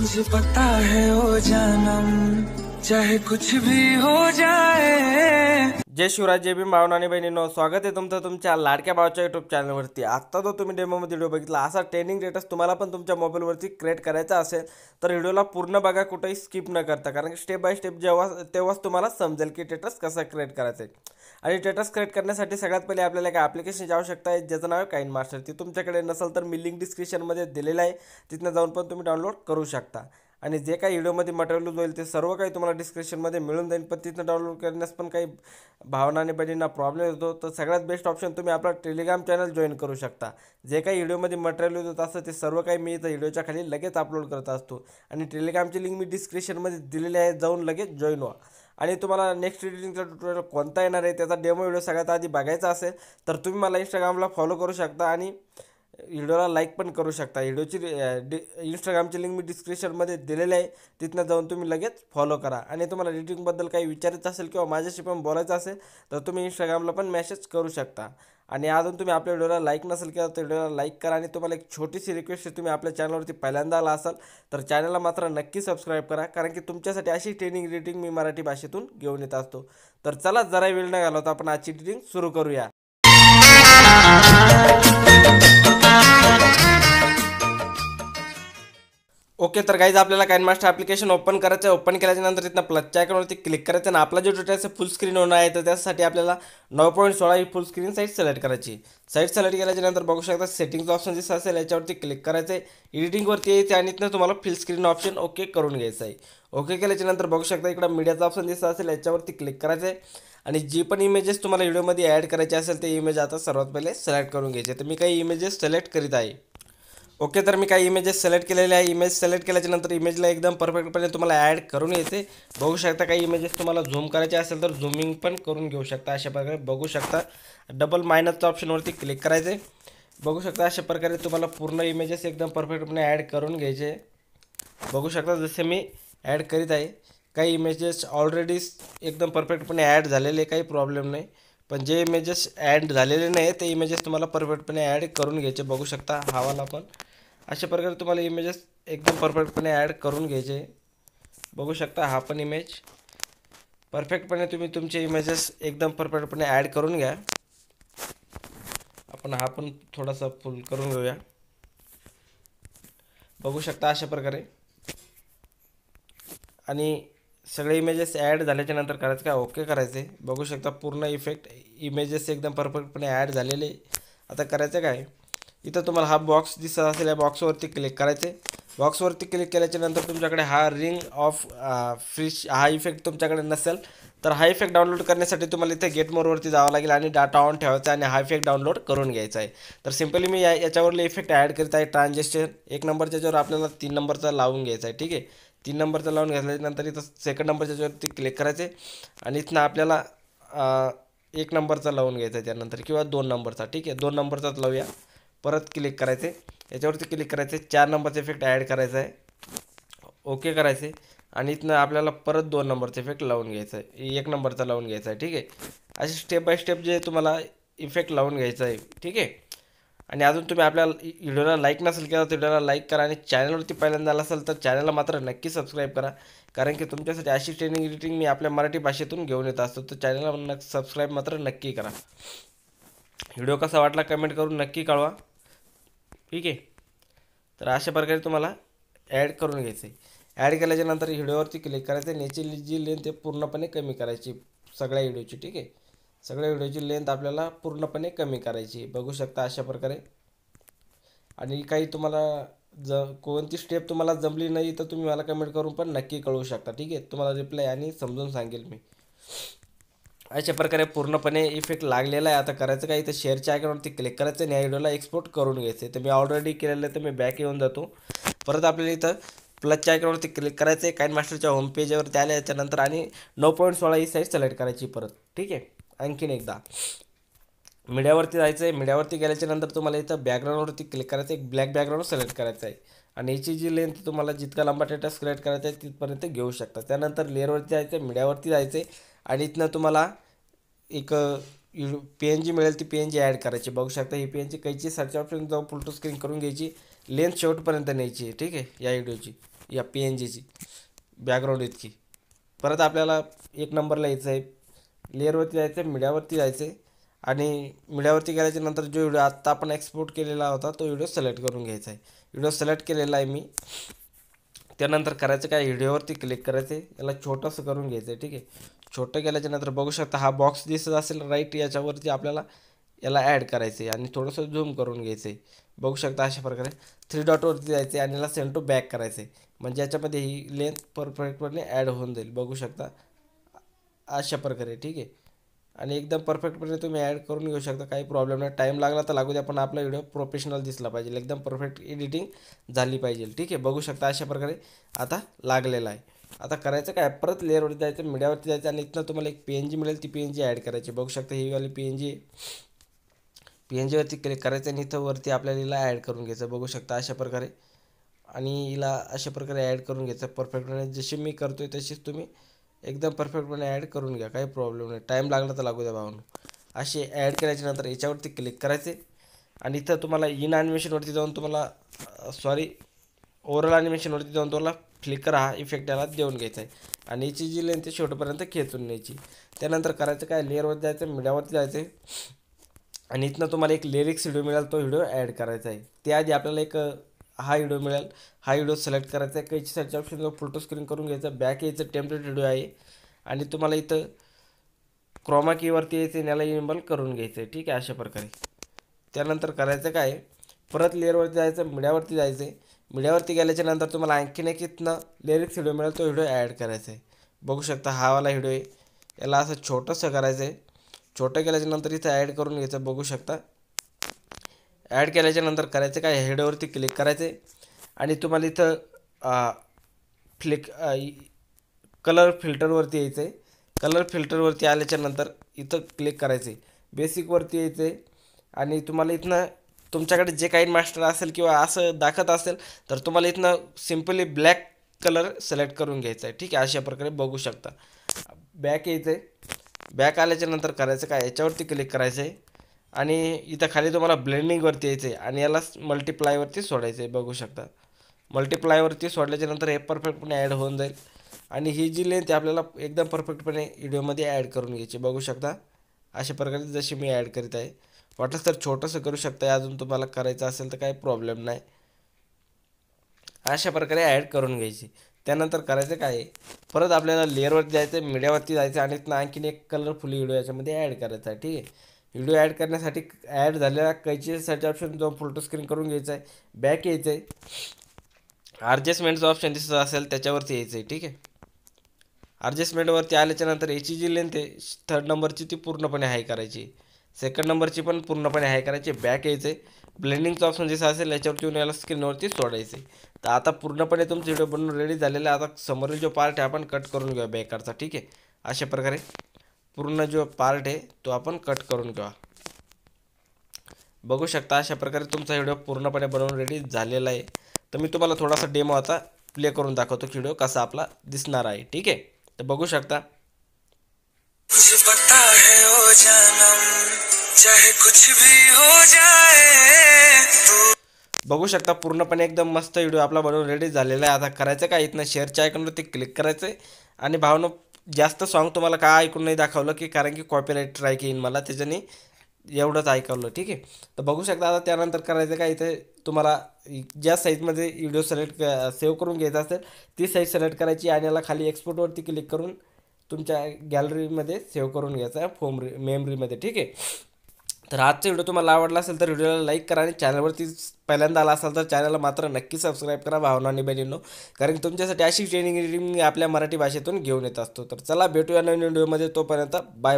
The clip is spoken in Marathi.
मुझे पता है ओ जानम चाहे कुछ भी हो जाए। जय शिवराज जय भीम भावना आणि बहिणींनो, स्वागत आहे तुमचं तुमच्या लाडक्या भावाच्या यूट्यूब चॅनलवरती। आत्ता जो तुम्ही डेमोमध्ये व्हिडिओ बघितला, असा ट्रेनिंग डेटास तुम्हाला पण तुमच्या मोबाईलवरती क्रिएट करायचा असेल तर व्हिडिओला पूर्ण बघा, कुठेही स्किप न करता, कारण की स्टेप बाय स्टेप तेव्हाच तुम्हाला समजेल की स्टेटस कसा क्रिएट करायचा आहे। आणि स्टेटस क्रिएट करण्यासाठी सगळ्यात पहिले आपल्याला एक ॲप्लिकेशनची आवश्यकता आहे, ज्याचं नाव आहे काइन मास्टर। ती तुमच्याकडे नसेल तर मी लिंक डिस्क्रिप्शनमध्ये दिलेलं आहे, तिथनं जाऊन पण तुम्ही डाउनलोड करू शकता। आणि जे काही व्हिडिओमध्ये मटेरियल यूज होईल ते सर्व काही तुम्हाला डिस्क्रिप्शनमध्ये मिळून जाईल, पण तिथनं डाउनलोड करण्यास पण काही भावना आणि बहिणींना प्रॉब्लेम येतो। तर सगळ्यात बेस्ट ऑप्शन तुम्ही आपला टेलिग्राम चॅनल जॉईन करू शकता। जे काही व्हिडिओमध्ये मटेरियल यूज होत असतं ते सर्व काही मी इथं व्हिडिओच्या खाली लगेच अपलोड करत असतो। आणि टेलिग्रामची लिंक मी डिस्क्रिप्शनमध्ये दिलेली आहे, जाऊन लगेच जॉईन व्हा। आणि तुम्हाला नेक्स्ट एडिटिंगचा ट्युटोरियल कोणता येणार आहे त्याचा डेमो व्हिडिओ सगळ्यात आधी बघायचा असेल तर तुम्ही मला इंस्टाग्रामला फॉलो करू शकता आणि व्हिडिओला लाईक पण करू शकता। व्हिडिओची इंस्टाग्रामची लिंक मी डिस्क्रिप्शनमध्ये दिलेली आहे, तिथनं जाऊन तुम्ही लगेच फॉलो करा। आणि तुम्हाला एडिटिंगबद्दल काही विचारायचं असेल किंवा माझ्याशी पण बोलायचं असेल तर तुम्ही इंस्टाग्रामला पण मेसेज करू शकता। आणि अजून तुम्ही आपल्या व्हिडिओला लाईक नसेल केलं तर व्हिडिओला लाईक करा। आणि तुम्हाला एक छोटीशी रिक्वेस्ट आहे, तुम्ही आपल्या चॅनलवरती पहिल्यांदा आला असाल तर चॅनलला मात्र नक्की सबस्क्राईब करा, कारण की तुमच्यासाठी अशी ट्रेनिंग एडिटिंग मी मराठी भाषेतून घेऊन येत असतो। तर चला, जरा वेळ न घालवता आपण आजची एडिटिंग सुरू करूया। ओके, तर गाईज आपल्याला काइन मास्टर ॲप्लिकेशन ओपन करायचं आहे। ओपन केल्याच्यानंतर तिथनं प्लसच्या आयकॉनवरती क्लिक करायचं आणि आपला जो डेटा फुल स्क्रीन होणार आहे, तर त्यासाठी आपल्याला 9.16 ही फुल स्क्रीन साईट सिलेक्ट करायची। साईट सिलेक्ट केल्याच्यानंतर बघू शकता सेटिंगचा ऑप्शन दिसत असेल, याच्यावरती क्लिक करायचं आहे। एडिटिंगवरती यायचं आणि इथनं तुम्हाला फुल स्क्रीन ऑप्शन ओके करून घ्यायचं आहे। ओके केल्याच्यानंतर बघू शकता इकडं मीडियाचा ऑप्शन दिसत असेल, याच्यावरती क्लिक करायचं आहे। आणि जी पण इमेजेस तुम्हाला व्हिडिओमध्ये ॲड करायचे असेल ते इमेज आता सर्वात पहिले सिलेक्ट करून घ्यायचे। तर मी काही इमेजेस सिलेक्ट करीत आहे। ओके, तर मी काही इमेजेस सिलेक्ट केलेले आहे। इमेज सिलेक्ट केल्याच्यानंतर इमेजला एकदम परफेक्टपणे तुम्हाला ॲड करून येते। बघू शकता काही इमेजेस तुम्हाला झूम करायचे असेल तर झूमिंग पण करून घेऊ शकता। अशा प्रकारे बघू शकता डबल मायनसच्या ऑप्शनवरती क्लिक करायचे। बघू शकता अशा प्रकारे तुम्हाला पूर्ण इमेजेस एकदम परफेक्टपणे ॲड करून घ्यायचे। बघू शकता जसे मी ॲड करीत आहे, काही इमेजेस ऑलरेडी एकदम परफेक्टपणे ॲड झालेले, काही प्रॉब्लेम नाही। पण जे इमेजेस ॲड झालेले नाही ते इमेजेस तुम्हाला परफेक्टपणे ॲड करून घ्यायचे। बघू शकता हावाला पण अशा प्रकारे तुम्हाला इमेजेस एकदम परफेक्टपणे ॲड करून घ्यायचे। बघू शकता हा पण इमेज परफेक्टपणे तुम्ही तुमचे इमेजेस एकदम परफेक्टपणे ॲड करून घ्या। आपण हा पण थोडासा फुल करून घेऊया। बघू शकता अशा प्रकारे। आणि सगळे इमेजेस ॲड झाल्याच्या नंतर करायचं काय, ओके करायचे। बघू शकता पूर्ण इफेक्ट इमेजेस एकदम परफेक्टपणे ॲड झालेले। आता करायचं काय, इथं तुम्हाला हा बॉक्स दिसत असेल, या बॉक्सवरती क्लिक करायचे। बॉक्सवरती क्लिक केल्याच्यानंतर तुमच्याकडे हा रिंग ऑफ फिश हा इफेक्ट तुमच्याकडे नसेल तर हा इफेक्ट डाउनलोड करण्यासाठी तुम्हाला इथे गेट मोडवरती जावं लागेल आणि डाटा ऑन ठेवायचा आणि हा इफेक्ट डाउनलोड करून घ्यायचा आहे। तर सिम्पली मी याच्यावरले इफेक्ट ॲड करीत आहे। ट्रान्झॅक्शन 1 नंबरच्या याच्यावर आपल्याला 3 नंबरचा लावून घ्यायचा आहे, ठीक आहे। 3 नंबरचा लावून घेतल्यानंतर इथं सेकंड नंबरच्या याच्यावरती क्लिक करायचे आणि इथनं आपल्याला 1 नंबरचा लावून घ्यायचा आहे त्यानंतर, किंवा 2 नंबरचा, ठीक आहे। 2 नंबरचाच लावूया। परत क्लिक करायचे, याच्यावरती क्लिक करायचे, 4 नंबरचा इफेक्ट ॲड करायचा आहे, ओके करायचे। आणि इथनं आपल्याला परत 2 नंबरचा इफेक्ट लावून घ्यायचा आहे, 1 नंबरचा लावून घ्यायचा आहे, ठीक आहे। असे स्टेप बाय स्टेप जे तुम्हाला इफेक्ट लावून घ्यायचं आहे, ठीक आहे। आणि अजून तुम्ही आपल्या व्हिडिओला लाईक नसेल केला तर व्हिडिओला लाईक करा आणि चॅनलवरती पहिल्यांदा आला असेल तर चॅनलला मात्र नक्की सबस्क्राईब करा, कारण की तुमच्यासाठी अशी ट्रेनिंग एडिटिंग मी आपल्या मराठी भाषेतून घेऊन येत असतो। तर चॅनलला सबस्क्राईब मात्र नक्की करा। व्हिडिओ कसा वाटला कमेंट करून नक्की कळवा, ठीक आहे। तर अशा प्रकारे तुम्हाला ॲड करून घ्यायचं आहे। ॲड केल्याच्यानंतर व्हिडिओवरती क्लिक करायचं आणि याची जी लेंथ आहे पूर्णपणे कमी करायची सगळ्या व्हिडिओची, ठीक आहे। सगळ्या व्हिडिओची लेंथ आपल्याला पूर्णपणे कमी करायची। बघू शकता अशा प्रकारे। आणि काही तुम्हाला कोणती स्टेप तुम्हाला जमली नाही तर तुम्ही मला कमेंट करून पण नक्की कळवू शकता, ठीक आहे। तुम्हाला रिप्लाय आणि समजून सांगेल मी। अशा प्रकारे पूर्णपणे इफेक्ट लागलेला आहे। आता करायचं काय, इथं शेअरच्या आयकॉनवरती क्लिक करायचं आणि या व्हिडिओला एक्सपोर्ट करून घ्यायचं आहे। तर मी ऑलरेडी केलेलं आहे, तर मी बॅक येऊन जातो। परत आपल्याला इथं प्लसच्या आयकॉनवरती क्लिक करायचं आहे, काइन मास्टरच्या होम पेजवरती आल्याच्यानंतर आणि 9.16 ही साईज सिलेक्ट करायची परत, ठीक आहे। आणखीन एकदा मीडियावरती जायचं आहे। मीडियावरती गेल्याच्यानंतर तुम्हाला इथं बॅकग्राऊंडवरती क्लिक करायचं आहे, एक ब्लॅक बॅकग्राऊंड सिलेक्ट करायचं आहे। आणि याची जी लेंथ तुम्हाला जितका लंबा डेटा सिलेक्ट करायचा आहे तिथपर्यंत घेऊ शकता। त्यानंतर लेअरवरती जायचं आहे, मीडियावरती जायचं आहे आणि इथनं तुम्हाला एक PNG मिळेल, ती PNG ॲड करायची। बघू शकता ही PNG कैची सर्च ऑप्शन जाऊन फुल टू स्क्रीन करून घ्यायची, लेंथ शेवटपर्यंत न्यायची, ठीक आहे। या व्हिडिओची या PNGची बॅकग्राऊंड इतकी. परत आपल्याला एक नंबरला यायचं आहे, लेअरवरती जायचं आहे, मीडियावरती जायचं आहे आणि मीडियावरती गेल्याच्यानंतर जो व्हिडिओ आत्ता आपण एक्सपोर्ट केलेला होता तो व्हिडिओ सिलेक्ट करून घ्यायचा आहे. व्हिडिओ सिलेक्ट केलेला आहे मी. त्यानंतर करायचं काय, व्हिडिओवरती क्लिक करायचं आहे, याला छोटंसं करून घ्यायचं आहे. ठीक आहे, छोटं केल्याच्यानंतर बघू शकता हा बॉक्स दिसत असेल राईट, याच्यावरती आपल्याला याला ॲड करायचं आहे आणि थोडंसं झूम करून घ्यायचं आहे. बघू शकता अशा प्रकारे 3 डॉटवरती जायचं आहे आणि याला सेंड टू बॅक करायचं आहे, म्हणजे याच्यामध्ये ही लेंथ परफेक्टपणे ॲड होऊन जाईल. बघू शकता अशा प्रकारे. ठीक आहे, आणि एकदम परफेक्टपणे तुम्ही ॲड करून घेऊ शकता, काही प्रॉब्लेम नाही. टाईम लागला तर लागू द्या, पण आपला व्हिडिओ प्रोफेशनल दिसला पाहिजे, एकदम परफेक्ट एडिटिंग झाली पाहिजे. ठीक आहे, बघू शकता अशा प्रकारे आता लागलेला आहे. आता करायचं काय, परत लेअरवरती जायचं, मीडियावरती जायचं आणि इथनं तुम्हाला एक PNG मिळेल, ती PNG ॲड करायची. बघू शकता ही वाली PNGवरती क्लिक करायचं आणि इथं वरती आपल्याला हिला ॲड करून घ्यायचं. बघू शकता अशा प्रकारे, आणि हिला अशा प्रकारे ॲड करून घ्यायचं परफेक्टपणे. जशी मी करतोय तशीच तुम्ही एकदम परफेक्टपणे ॲड करून घ्या, काही प्रॉब्लेम नाही. टाईम लागला तर लागू द्या भावांनो. असे ॲड केल्याच्यानंतर याच्यावरती क्लिक करायचे आणि इथं तुम्हाला इन ॲनिमेशनवरती जाऊन तुम्हाला ओव्हरऑल ॲनिमेशनवरती जाऊन तुम्हाला फ्लिकर हा इफेक्ट याला देऊन घ्यायचा आहे आणि याची जी लेंथ शेवटपर्यंत खेचून न्यायची. त्यानंतर करायचं काय, लेअरवरती जायचं, मीडियावरती जायचं आणि इथनं तुम्हाला एक लिरिक्स व्हिडिओ मिळेल, तो व्हिडिओ ॲड करायचा आहे. त्याआधी आपल्याला एक हा व्हिडिओ मिळेल, हा व्हिडिओ सिलेक्ट करायचा आहे. कैची सर्च ऑप्शनला फोटो स्क्रीन करून घ्यायचं, बॅक यायचं, टेम्पलेट व्हिडिओ आहे आणि तुम्हाला इथं क्रोमा कीवरती यायचं आणि याला इनेबल करून घ्यायचं आहे. ठीक आहे, अशा प्रकारे. त्यानंतर करायचं काय, परत लेअरवरती जायचं, मीडियावरती जायचं आहे. मीडियावरती गेल्याच्यानंतर तुम्हाला आणखीन एक इथनं लिरिक्स व्हिडिओ मिळेल, तो व्हिडिओ ॲड करायचा आहे. बघू शकता हा वाला व्हिडिओ आहे, याला असं छोटंसं करायचं आहे. छोटं केल्याच्यानंतर इथं ॲड करून घ्यायचं. बघू शकता ॲड केल्याच्यानंतर करायचं काय, हेडवरती क्लिक करायचं आहे आणि तुम्हाला इथं कलर फिल्टरवरती यायचं आहे. कलर फिल्टरवरती आल्याच्यानंतर इथं क्लिक करायचं आहे, बेसिकवरती यायचं आहे आणि तुम्हाला इथनं तुमच्याकडे जे काही मास्टर असेल किंवा असं दाखवत असेल तर तुम्हाला इथनं सिम्पली ब्लॅक कलर सिलेक्ट करून घ्यायचा आहे. ठीक आहे, अशा प्रकारे. बघू शकता बॅक यायचं आहे. बॅक आल्याच्यानंतर करायचं काय, याच्यावरती क्लिक करायचं आहे आणि इथं खाली तुम्हाला ब्लेंडिंगवरती यायचं आहे आणि याला मल्टिप्लायवरती सोडायचं आहे. बघू शकता मल्टिप्लायवरती सोडल्याच्यानंतर हे परफेक्टपणे ॲड होऊन जाईल आणि ही जी लेंथ आपल्याला एकदम परफेक्टपणे व्हिडिओमध्ये ॲड करून घ्यायची. बघू शकता अशा प्रकारे जशी मी ॲड करीत आहे. वाटलं तर छोटंसं करू शकता, अजून तुम्हाला करायचं असेल तर काही प्रॉब्लेम नाही. अशा प्रकारे ॲड करून घ्यायची. त्यानंतर करायचं काय, परत आपल्याला लेअरवरती जायचं, मीडियावरती जायचं आणि इथनं आणखीन एक कलरफुल व्हिडिओ याच्यामध्ये ॲड करायचा आहे. ठीक आहे, व्हिडिओ ॲड करण्यासाठी ॲड झालेला कैची सर्च ऑप्शन जाऊन फोटो स्क्रीन करून घ्यायचा आहे. बॅक यायचं आहे, ॲडजस्टमेंटचं ऑप्शन दिसत असेल त्याच्यावरती यायचं आहे. ठीक आहे, ॲडजस्टमेंटवरती आल्याच्यानंतर याची जी लेंथ आहे 3rd नंबरची ती पूर्णपणे हाय करायची, 2nd नंबरची पण पूर्णपणे हाय करायची. बॅक यायचं आहे, ब्लेंडिंगचं ऑप्शन जसं असेल याच्यावरती येऊन याला स्क्रीनवरती सोडायचं आहे. तर आता पूर्णपणे तुमचं व्हिडिओ बनवून रेडी झालेला आहे. आता समोरील जो पार्ट आहे आपण कट करून घेऊया बॅकरचा. ठीक आहे, अशा प्रकारे पूर्ण जो पार्ट आहे तो आपण कट करून घेऊया. बघू शकता अशा प्रकारे तुमचा व्हिडिओ पूर्णपणे बनवून रेडी झालेला आहे. तर मी तुम्हाला थोडासा डेमो आता प्ले करून दाखवतो की व्हिडिओ कसा आपला दिसणार आहे. ठीक आहे, तर बघू शकता. मुझे पता है ओ जानम चाहे कुछ भी हो जाए तू. बघू शकता पूर्णपणे एकदम मस्त व्हिडिओ आपला बनवून रेडी झालेला आहे. आता करायचं काय, इथनं शेअरच्या आयकॉनवरती क्लिक करायचं आहे आणि भावनो जास्त सॉन्ग तुम्हाला काय ऐकून नाही दाखवलं की कारण की कॉपीराईट स्ट्राईक येईन मला, त्याच्याने एवढंच ऐकवलं. ठीक आहे, तर बघू शकता. आता त्यानंतर करायचं काय, इथे तुम्हाला ज्या साईजमध्ये व्हिडिओ सेव्ह करून घ्यायचा असेल ती साईज सिलेक्ट करायची आणि याला खाली एक्सपोर्टवरती क्लिक करून तुमच्या गॅलरीमध्ये सेव्ह करून घ्यायचा आहे मेमरीमध्ये. ठीक आहे, तर आजचा व्हिडिओ तुम्हाला आवडला असेल तर व्हिडिओला लाईक करा आणि चॅनलवरती पहिल्यांदा आला असाल तर चॅनलला मात्र नक्की सबस्क्राईब करा भावना आणि बहिणींनो, कारण तुमच्यासाठी अशी ट्रेनिंग आपल्या मराठी भाषेतून घेऊन येत असतो. तर चला भेटूया नवीन व्हिडिओमध्ये, तोपर्यंत बाय बाय.